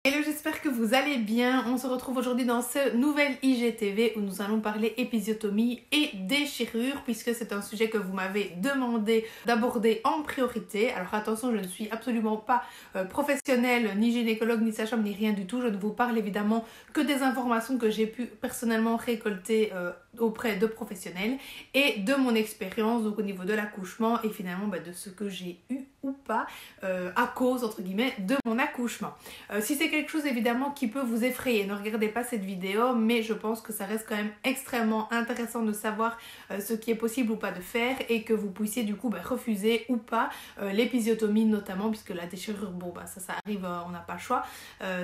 Hello, j'espère que vous allez bien. On se retrouve aujourd'hui dans ce nouvel IGTV où nous allons parler épisiotomie et déchirure puisque c'est un sujet que vous m'avez demandé d'aborder en priorité. Alors attention, je ne suis absolument pas professionnelle, ni gynécologue, ni sage-femme, ni rien du tout. Je ne vous parle évidemment que des informations que j'ai pu personnellement récolter auprès de professionnels et de mon expérience donc au niveau de l'accouchement et finalement de ce que j'ai eu ou pas à cause entre guillemets de mon accouchement. Si c'est quelque chose évidemment qui peut vous effrayer, ne regardez pas cette vidéo, mais je pense que ça reste quand même extrêmement intéressant de savoir ce qui est possible ou pas de faire et que vous puissiez du coup refuser ou pas l'épisiotomie notamment, puisque la déchirure, bon ça arrive, on n'a pas le choix,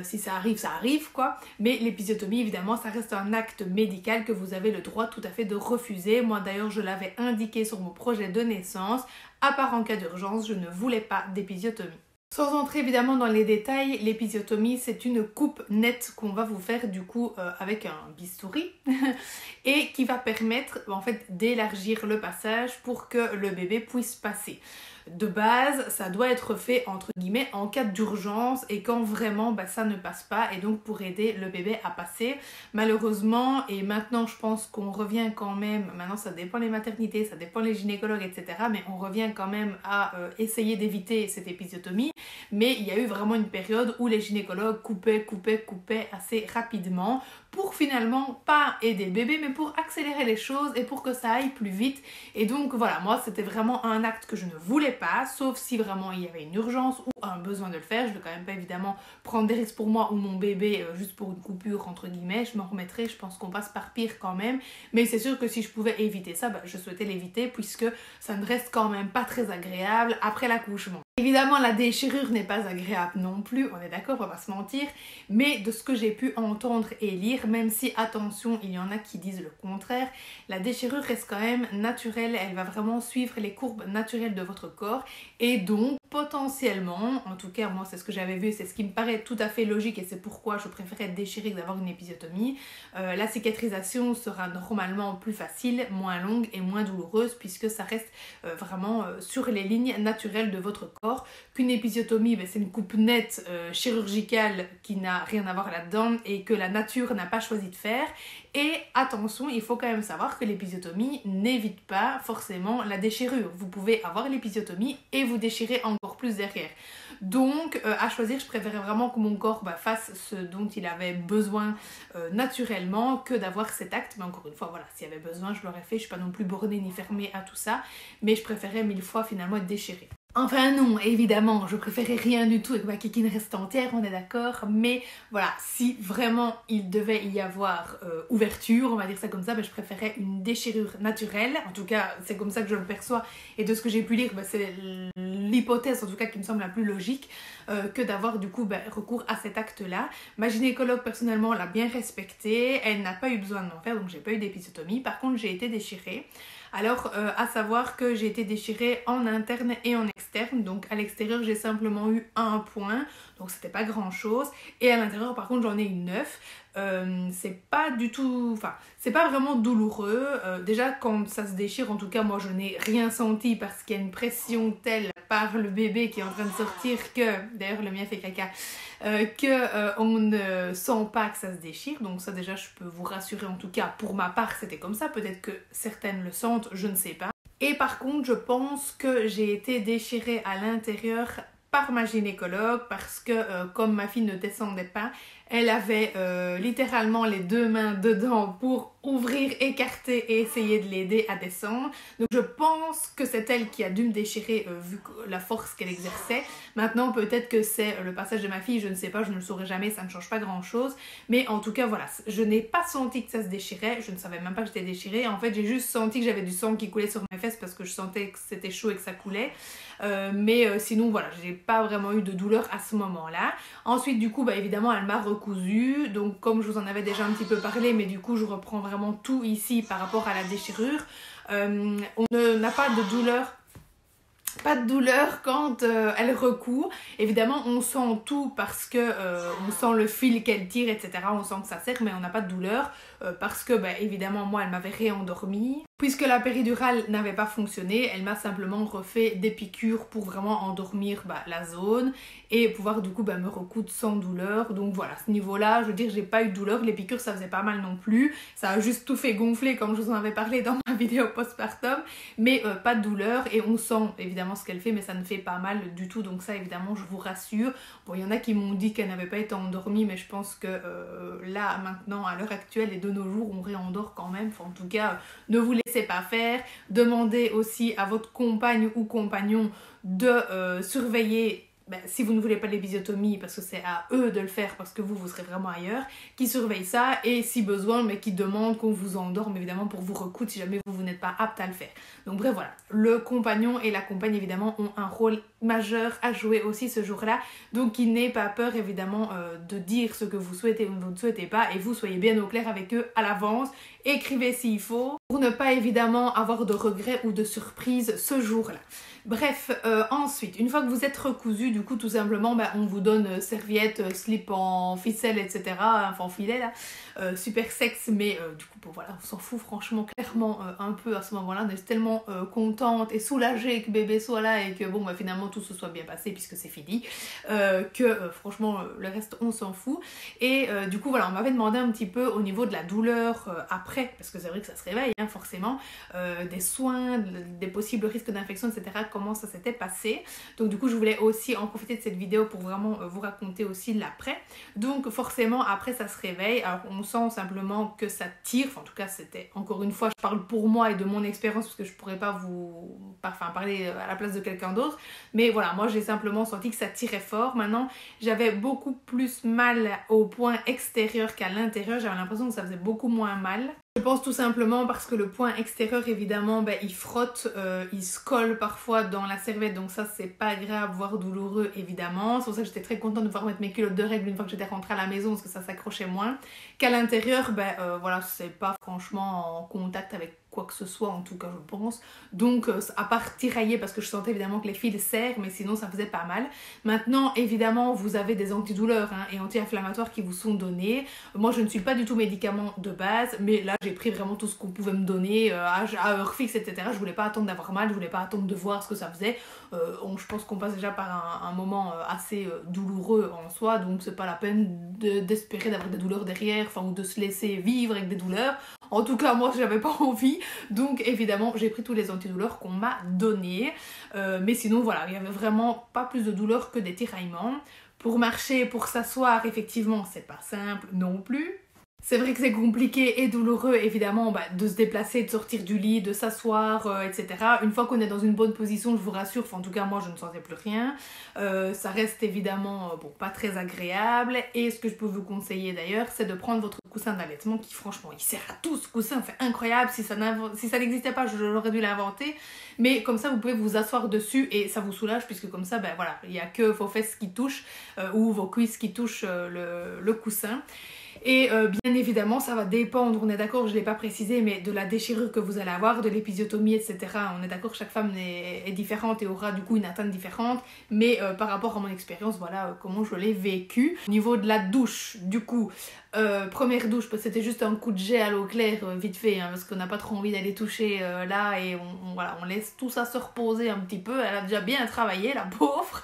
si ça arrive quoi, mais l'épisiotomie évidemment ça reste un acte médical que vous avez le droit tout à fait de refuser. Moi d'ailleurs je l'avais indiqué sur mon projet de naissance, à part en cas d'urgence, je ne voulais pas d'épisiotomie. Sans entrer évidemment dans les détails, l'épisiotomie c'est une coupe nette qu'on va vous faire du coup avec un bistouri et qui va permettre en fait d'élargir le passage pour que le bébé puisse passer. De base, ça doit être fait entre guillemets en cas d'urgence et quand vraiment ça ne passe pas et donc pour aider le bébé à passer. Malheureusement, et maintenant je pense qu'on revient quand même, maintenant ça dépend les maternités, ça dépend les gynécologues etc. mais on revient quand même à essayer d'éviter cette épisiotomie. Mais il y a eu vraiment une période où les gynécologues coupaient assez rapidement pour finalement pas aider le bébé mais pour accélérer les choses et pour que ça aille plus vite. Et donc voilà, moi c'était vraiment un acte que je ne voulais pas, sauf si vraiment il y avait une urgence ou un besoin de le faire. Je ne vais quand même pas évidemment prendre des risques pour moi ou mon bébé juste pour une coupure entre guillemets, je m'en remettrai, je pense qu'on passe par pire quand même. Mais c'est sûr que si je pouvais éviter ça, je souhaitais l'éviter puisque ça ne reste quand même pas très agréable après l'accouchement. Évidemment la déchirure n'est pas agréable non plus, on est d'accord, on va pas se mentir, mais de ce que j'ai pu entendre et lire, même si attention il y en a qui disent le contraire, la déchirure reste quand même naturelle, elle va vraiment suivre les courbes naturelles de votre corps et donc potentiellement, en tout cas moi c'est ce que j'avais vu, c'est ce qui me paraît tout à fait logique et c'est pourquoi je préférais être déchirée que d'avoir une épisiotomie, la cicatrisation sera normalement plus facile, moins longue et moins douloureuse puisque ça reste vraiment sur les lignes naturelles de votre corps, qu'une épisiotomie c'est une coupe nette chirurgicale qui n'a rien à voir là-dedans et que la nature n'a pas choisi de faire. Et attention, il faut quand même savoir que l'épisiotomie n'évite pas forcément la déchirure. Vous pouvez avoir l'épisiotomie et vous déchirer encore plus derrière. Donc à choisir, je préférais vraiment que mon corps fasse ce dont il avait besoin naturellement que d'avoir cet acte. Mais encore une fois, voilà, s'il y avait besoin, je l'aurais fait. Je suis pas non plus bornée ni fermée à tout ça. Mais je préférais 1000 fois finalement être déchirée. Enfin non, évidemment, je préférais rien du tout et que ma kikine reste entière, on est d'accord, mais voilà, si vraiment il devait y avoir ouverture, on va dire ça comme ça, je préférais une déchirure naturelle, en tout cas c'est comme ça que je le perçois et de ce que j'ai pu lire, c'est l'hypothèse en tout cas qui me semble la plus logique que d'avoir du coup recours à cet acte-là. Ma gynécologue personnellement l'a bien respecté, elle n'a pas eu besoin de m'en faire, donc j'ai pas eu d'épisiotomie, par contre j'ai été déchirée. Alors, à savoir que j'ai été déchirée en interne et en externe. Donc, à l'extérieur, j'ai simplement eu un point. Donc, c'était pas grand chose. Et à l'intérieur, par contre, j'en ai eu 9. C'est pas du tout... Enfin, c'est pas vraiment douloureux. Déjà, quand ça se déchire, en tout cas, moi, je n'ai rien senti parce qu'il y a une pression telle par le bébé qui est en train de sortir que... D'ailleurs, le mien fait caca. On ne sent pas que ça se déchire. Donc ça, déjà, je peux vous rassurer. En tout cas, pour ma part, c'était comme ça. Peut-être que certaines le sentent, je ne sais pas. Et par contre, je pense que j'ai été déchirée à l'intérieur par ma gynécologue parce que comme ma fille ne descendait pas, elle avait littéralement les deux mains dedans pour ouvrir, écarter et essayer de l'aider à descendre. Donc je pense que c'est elle qui a dû me déchirer vu la force qu'elle exerçait. Maintenant peut-être que c'est le passage de ma fille, je ne sais pas, je ne le saurai jamais, ça ne change pas grand chose. Mais en tout cas voilà, je n'ai pas senti que ça se déchirait, je ne savais même pas que j'étais déchirée. En fait j'ai juste senti que j'avais du sang qui coulait sur mes fesses parce que je sentais que c'était chaud et que ça coulait. Mais sinon voilà, j'ai pas vraiment eu de douleur à ce moment-là. Ensuite du coup évidemment elle m'a recousu, donc comme je vous en avais déjà un petit peu parlé, mais du coup je reprends vraiment tout ici par rapport à la déchirure. On n'a pas de douleur. Pas de douleur quand elle recoue. Évidemment, on sent tout parce que on sent le fil qu'elle tire, etc. On sent que ça serre, mais on n'a pas de douleur parce que, évidemment, moi, elle m'avait réendormie. Puisque la péridurale n'avait pas fonctionné, elle m'a simplement refait des piqûres pour vraiment endormir la zone et pouvoir du coup me recoudre sans douleur. Donc voilà, à ce niveau-là, je veux dire, j'ai pas eu de douleur, les piqûres ça faisait pas mal non plus, ça a juste tout fait gonfler comme je vous en avais parlé dans ma vidéo postpartum, mais pas de douleur et on sent évidemment ce qu'elle fait, mais ça ne fait pas mal du tout, donc ça évidemment je vous rassure. Bon, il y en a qui m'ont dit qu'elle n'avait pas été endormie, mais je pense que là maintenant, à l'heure actuelle et de nos jours, on réendort quand même. Enfin, en tout cas, ne vous laissez pas faire. Demandez aussi à votre compagne ou compagnon de surveiller, si vous ne voulez pas l'épisiotomie, parce que c'est à eux de le faire, parce que vous serez vraiment ailleurs, qui surveille ça, et si besoin, mais qui demande qu'on vous endorme évidemment pour vous recoudre si jamais vous n'êtes pas apte à le faire. Donc bref, voilà, le compagnon et la compagne évidemment ont un rôle majeur à jouer aussi ce jour-là, donc qu'il n'ait pas peur évidemment de dire ce que vous souhaitez ou vous ne souhaitez pas, et vous soyez bien au clair avec eux à l'avance. Écrivez s'il faut, pour ne pas évidemment avoir de regrets ou de surprises ce jour-là. Bref, ensuite, une fois que vous êtes recousu, du coup tout simplement on vous donne serviette, slip en ficelle, etc. Enfin en filet là, super sexe, mais du coup voilà, on s'en fout franchement clairement un peu à ce moment-là. On est tellement contente et soulagée que bébé soit là et que finalement tout se soit bien passé puisque c'est fini, que franchement le reste on s'en fout. Et du coup voilà, on m'avait demandé un petit peu au niveau de la douleur après, parce que c'est vrai que ça se réveille forcément, des soins, des possibles risques d'infection, etc. Comment ça s'était passé. Donc du coup je voulais aussi en profiter de cette vidéo pour vraiment vous raconter aussi l'après. Donc forcément après ça se réveille, alors on sent simplement que ça tire, enfin en tout cas c'était, encore une fois je parle pour moi et de mon expérience parce que je pourrais pas vous parler à la place de quelqu'un d'autre, mais voilà, moi j'ai simplement senti que ça tirait fort. Maintenant j'avais beaucoup plus mal au point extérieur qu'à l'intérieur, j'avais l'impression que ça faisait beaucoup moins mal. Je pense tout simplement parce que le point extérieur évidemment il frotte, il se colle parfois dans la serviette, donc ça c'est pas grave voire douloureux évidemment. C'est pour ça que j'étais très contente de pouvoir mettre mes culottes de règles une fois que j'étais rentrée à la maison parce que ça s'accrochait moins. Qu'à l'intérieur voilà, c'est pas franchement en contact avec quoi que ce soit en tout cas je pense, donc à part tirailler parce que je sentais évidemment que les fils serrent, mais sinon ça faisait pas mal. Maintenant évidemment vous avez des antidouleurs et anti-inflammatoires qui vous sont donnés. Moi je ne suis pas du tout médicament de base, mais là j'ai pris vraiment tout ce qu'on pouvait me donner à heure fixe, etc. Je voulais pas attendre d'avoir mal, je voulais pas attendre de voir ce que ça faisait. Je pense qu'on passe déjà par un moment assez douloureux en soi, donc c'est pas la peine d'espérer d'avoir des douleurs derrière, ou de se laisser vivre avec des douleurs. En tout cas moi j'avais pas envie, donc évidemment j'ai pris tous les antidouleurs qu'on m'a donnés, mais sinon voilà, il y avait vraiment pas plus de douleurs que des tiraillements. Pour marcher, pour s'asseoir, effectivement c'est pas simple non plus. C'est vrai que c'est compliqué et douloureux évidemment de se déplacer, de sortir du lit, de s'asseoir, etc. Une fois qu'on est dans une bonne position, je vous rassure, en tout cas moi je ne sentais plus rien. Ça reste évidemment pas très agréable, et ce que je peux vous conseiller d'ailleurs, c'est de prendre votre coussin d'allaitement qui franchement il sert à tout ce coussin, c'est incroyable, si ça n'existait pas j'aurais dû l'inventer, mais comme ça vous pouvez vous asseoir dessus et ça vous soulage puisque comme ça voilà, il n'y a que vos fesses qui touchent ou vos cuisses qui touchent le coussin. Et bien évidemment ça va dépendre, on est d'accord, je ne l'ai pas précisé, mais de la déchirure que vous allez avoir, de l'épisiotomie, etc. On est d'accord, chaque femme est différente et aura du coup une atteinte différente, mais par rapport à mon expérience, voilà comment je l'ai vécu. Au niveau de la douche, du coup, première douche, parce que c'était juste un coup de jet à l'eau claire, vite fait, parce qu'on n'a pas trop envie d'aller toucher là, et voilà, on laisse tout ça se reposer un petit peu. Elle a déjà bien travaillé, la pauvre.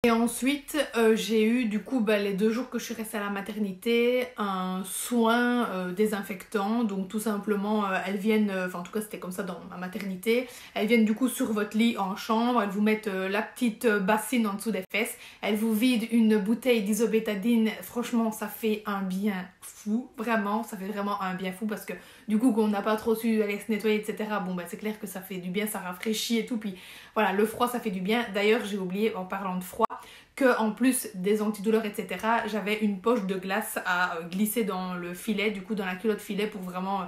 Et ensuite, j'ai eu du coup les 2 jours que je suis restée à la maternité, un soin désinfectant. Donc tout simplement, elles viennent, en tout cas c'était comme ça dans ma maternité, elles viennent du coup sur votre lit en chambre, elles vous mettent la petite bassine en dessous des fesses, elles vous vident une bouteille d'isobétadine. Franchement ça fait un bien fou, vraiment, ça fait vraiment un bien fou parce que du coup qu'on n'a pas trop su aller se nettoyer, etc. C'est clair que ça fait du bien, ça rafraîchit et tout, puis voilà, le froid ça fait du bien. D'ailleurs j'ai oublié en parlant de froid que en plus des antidouleurs, etc., j'avais une poche de glace à glisser dans le filet, du coup dans la culotte filet, pour vraiment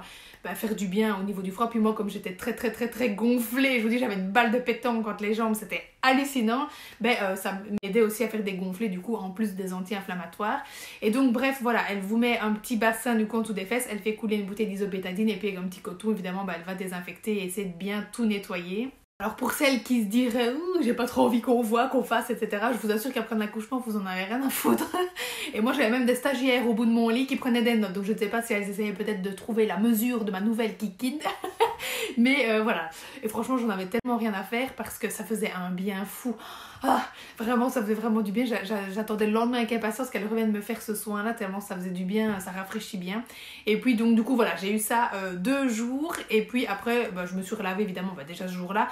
faire du bien au niveau du froid. Puis moi comme j'étais très gonflée, je vous dis j'avais une balle de pétanque entre les jambes, c'était hallucinant, ça m'aidait aussi à faire des gonflés du coup en plus des anti-inflammatoires. Et donc bref voilà, elle vous met un petit bassin du coup en dessous des fesses, elle fait couler une bouteille d'isobétadine et puis avec un petit coton évidemment elle va désinfecter et essayer de bien tout nettoyer. Alors pour celles qui se diraient « j'ai pas trop envie qu'on voit, qu'on fasse, etc. » Je vous assure qu'après l'accouchement, vous en avez rien à foutre. Et moi j'avais même des stagiaires au bout de mon lit qui prenaient des notes. Donc je ne sais pas si elles essayaient peut-être de trouver la mesure de ma nouvelle kikine. Mais voilà, et franchement j'en avais tellement rien à faire parce que ça faisait un bien fou. Vraiment, ça faisait vraiment du bien. J'attendais le lendemain avec impatience qu'elle revienne me faire ce soin là, tellement ça faisait du bien, ça rafraîchit bien. Et puis donc du coup voilà, j'ai eu ça 2 jours, et puis après je me suis relavée évidemment déjà ce jour là.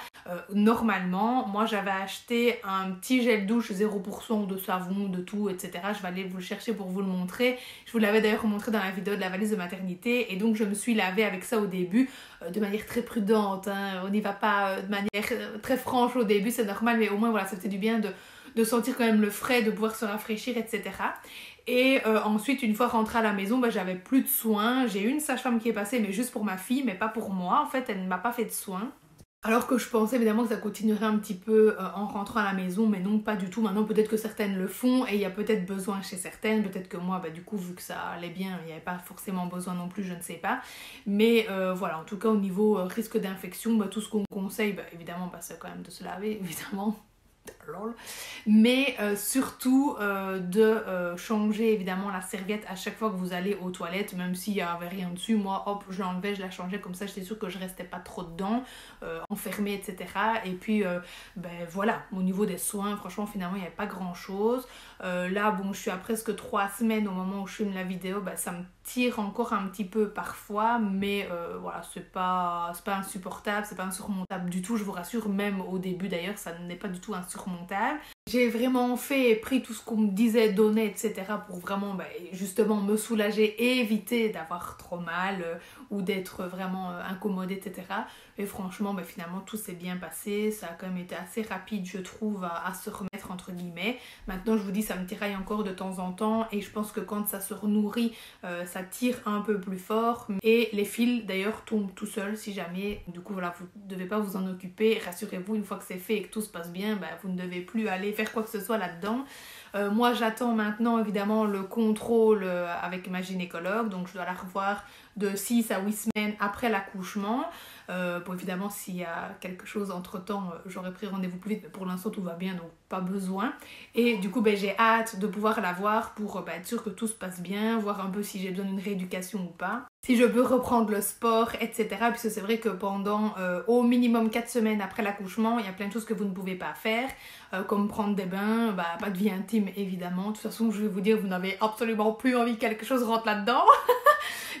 Normalement moi j'avais acheté un petit gel douche 0% de savon, de tout, etc. Je vais aller vous le chercher pour vous le montrer. Je vous l'avais d'ailleurs montré dans la vidéo de la valise de maternité, et donc je me suis lavée avec ça au début, de manière très prudente, hein. On n'y va pas de manière très franche au début, c'est normal, mais au moins voilà, ça fait du bien de sentir quand même le frais, de pouvoir se rafraîchir, etc. Et ensuite, une fois rentrée à la maison, j'avais plus de soins. J'ai eu une sage-femme qui est passée, mais juste pour ma fille, mais pas pour moi. En fait, elle ne m'a pas fait de soins. Alors que je pensais évidemment que ça continuerait un petit peu en rentrant à la maison, mais non, pas du tout. Maintenant, peut-être que certaines le font, et il y a peut-être besoin chez certaines. Peut-être que moi, du coup, vu que ça allait bien, il n'y avait pas forcément besoin non plus, je ne sais pas. Mais voilà, en tout cas, au niveau risque d'infection, tout ce qu'on conseille, évidemment, c'est quand même de se laver, évidemment. Lol. Mais surtout de changer évidemment la serviette à chaque fois que vous allez aux toilettes, même s'il n'y avait rien dessus. Moi hop, je l'enlevais, je la changeais, comme ça j'étais sûre que je restais pas trop dedans, enfermée, etc. Et puis voilà, au niveau des soins, franchement finalement il n'y avait pas grand chose. Là bon, je suis à presque 3 semaines au moment où je filme la vidéo, ça me tire encore un petit peu parfois, mais voilà, c'est pas insupportable, c'est pas insurmontable du tout, je vous rassure. Même au début d'ailleurs, ça n'est pas du tout insurmontable. J'ai vraiment pris tout ce qu'on me disait, donné, etc. pour vraiment justement me soulager et éviter d'avoir trop mal ou d'être vraiment incommodée, etc. Et franchement, finalement, tout s'est bien passé. Ça a quand même été assez rapide, je trouve, à se remettre, entre guillemets. Maintenant, je vous dis, ça me tiraille encore de temps en temps, et je pense que quand ça se renourrit, ça tire un peu plus fort. Et les fils, d'ailleurs, tombent tout seuls si jamais. Du coup, voilà, vous ne devez pas vous en occuper. Rassurez-vous, une fois que c'est fait et que tout se passe bien, vous ne devez plus aller faire quoi que ce soit là-dedans. Moi, j'attends maintenant, évidemment, le contrôle avec ma gynécologue. Donc, je dois la revoir de 6 à 8 semaines après l'accouchement. Bon, évidemment, s'il y a quelque chose entre-temps, j'aurais pris rendez-vous plus vite, mais pour l'instant, tout va bien, donc pas besoin. Et du coup, j'ai hâte de pouvoir la voir pour être sûre que tout se passe bien, voir un peu si j'ai besoin d'une rééducation ou pas, si je peux reprendre le sport, etc. Puisque c'est vrai que pendant au minimum 4 semaines après l'accouchement, il y a plein de choses que vous ne pouvez pas faire, comme prendre des bains, pas de vie intime évidemment. De toute façon, je vais vous dire, vous n'avez absolument plus envie que quelque chose rentre là-dedans.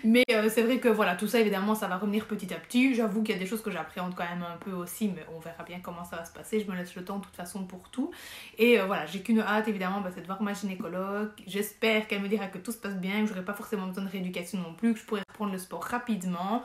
Mais c'est vrai que voilà, tout ça évidemment ça va revenir petit à petit. J'avoue qu'il y a des choses que j'appréhende quand même un peu aussi, mais on verra bien comment ça va se passer. Je me laisse le temps de toute façon pour tout. Et voilà, j'ai qu'une hâte évidemment, c'est de voir ma gynécologue. J'espère qu'elle me dira que tout se passe bien, que j'aurai pas forcément besoin de rééducation non plus, que je pourrai reprendre le sport rapidement.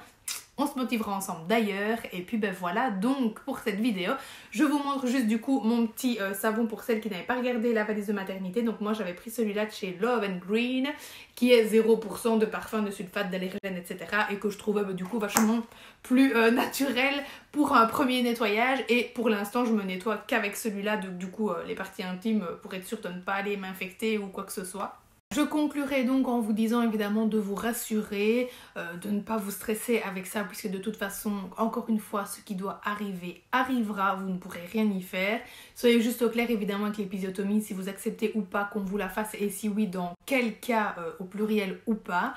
On se motivera ensemble d'ailleurs. Et puis voilà, donc pour cette vidéo, je vous montre juste du coup mon petit savon pour celles qui n'avaient pas regardé la valise de maternité. Donc moi j'avais pris celui-là de chez Love & Green, qui est 0% de parfum, de sulfate, d'allergène, etc. Et que je trouvais du coup vachement plus naturel pour un premier nettoyage. Et pour l'instant je me nettoie qu'avec celui-là, du coup les parties intimes, pour être sûre de ne pas aller m'infecter ou quoi que ce soit. Je conclurai donc en vous disant évidemment de vous rassurer, de ne pas vous stresser avec ça, puisque de toute façon, encore une fois, ce qui doit arriver arrivera, vous ne pourrez rien y faire. Soyez juste au clair évidemment avec l'épisiotomie, si vous acceptez ou pas qu'on vous la fasse, et si oui, dans quel cas, au pluriel ou pas.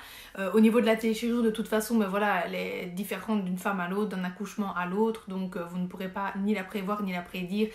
Au niveau de la téléchirurgie, de toute façon, voilà, elle est différente d'une femme à l'autre, d'un accouchement à l'autre, donc vous ne pourrez pas ni la prévoir ni la prédire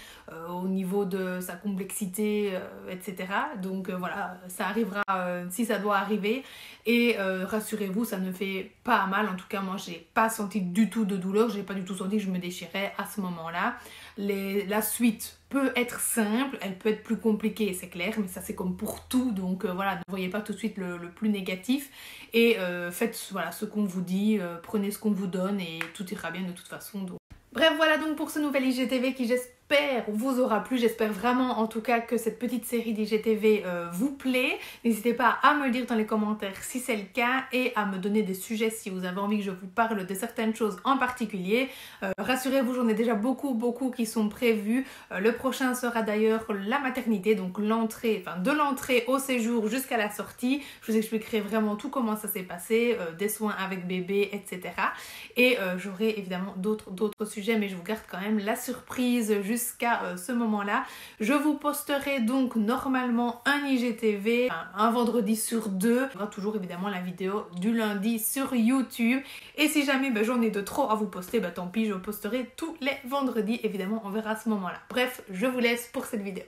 au niveau de sa complexité, etc. Donc voilà, ça arrivera si ça doit arriver, et rassurez-vous, ça ne fait pas mal. En tout cas moi j'ai pas senti du tout de douleur, j'ai pas du tout senti que je me déchirais à ce moment là. La suite peut être simple, elle peut être plus compliquée, c'est clair, mais ça c'est comme pour tout, donc voilà, ne voyez pas tout de suite le plus négatif, et faites voilà, ce qu'on vous dit, prenez ce qu'on vous donne et tout ira bien de toute façon. Donc. Bref, voilà donc pour ce nouvel IGTV qui j'espère vous aura plu. J'espère vraiment en tout cas que cette petite série d'IGTV vous plaît. N'hésitez pas à me le dire dans les commentaires si c'est le cas, et à me donner des sujets si vous avez envie que je vous parle de certaines choses en particulier. Rassurez-vous, j'en ai déjà beaucoup qui sont prévus. Le prochain sera d'ailleurs la maternité, donc l'entrée, de l'entrée au séjour jusqu'à la sortie. Je vous expliquerai vraiment tout comment ça s'est passé, des soins avec bébé, etc. Et j'aurai évidemment d'autres sujets, mais je vous garde quand même la surprise jusqu'à ce moment-là. Je vous posterai donc normalement un IGTV, un vendredi sur 2. Il y aura toujours évidemment la vidéo du lundi sur YouTube. Et si jamais j'en ai de trop à vous poster, tant pis, je posterai tous les vendredis. Évidemment, on verra à ce moment-là. Bref, je vous laisse pour cette vidéo.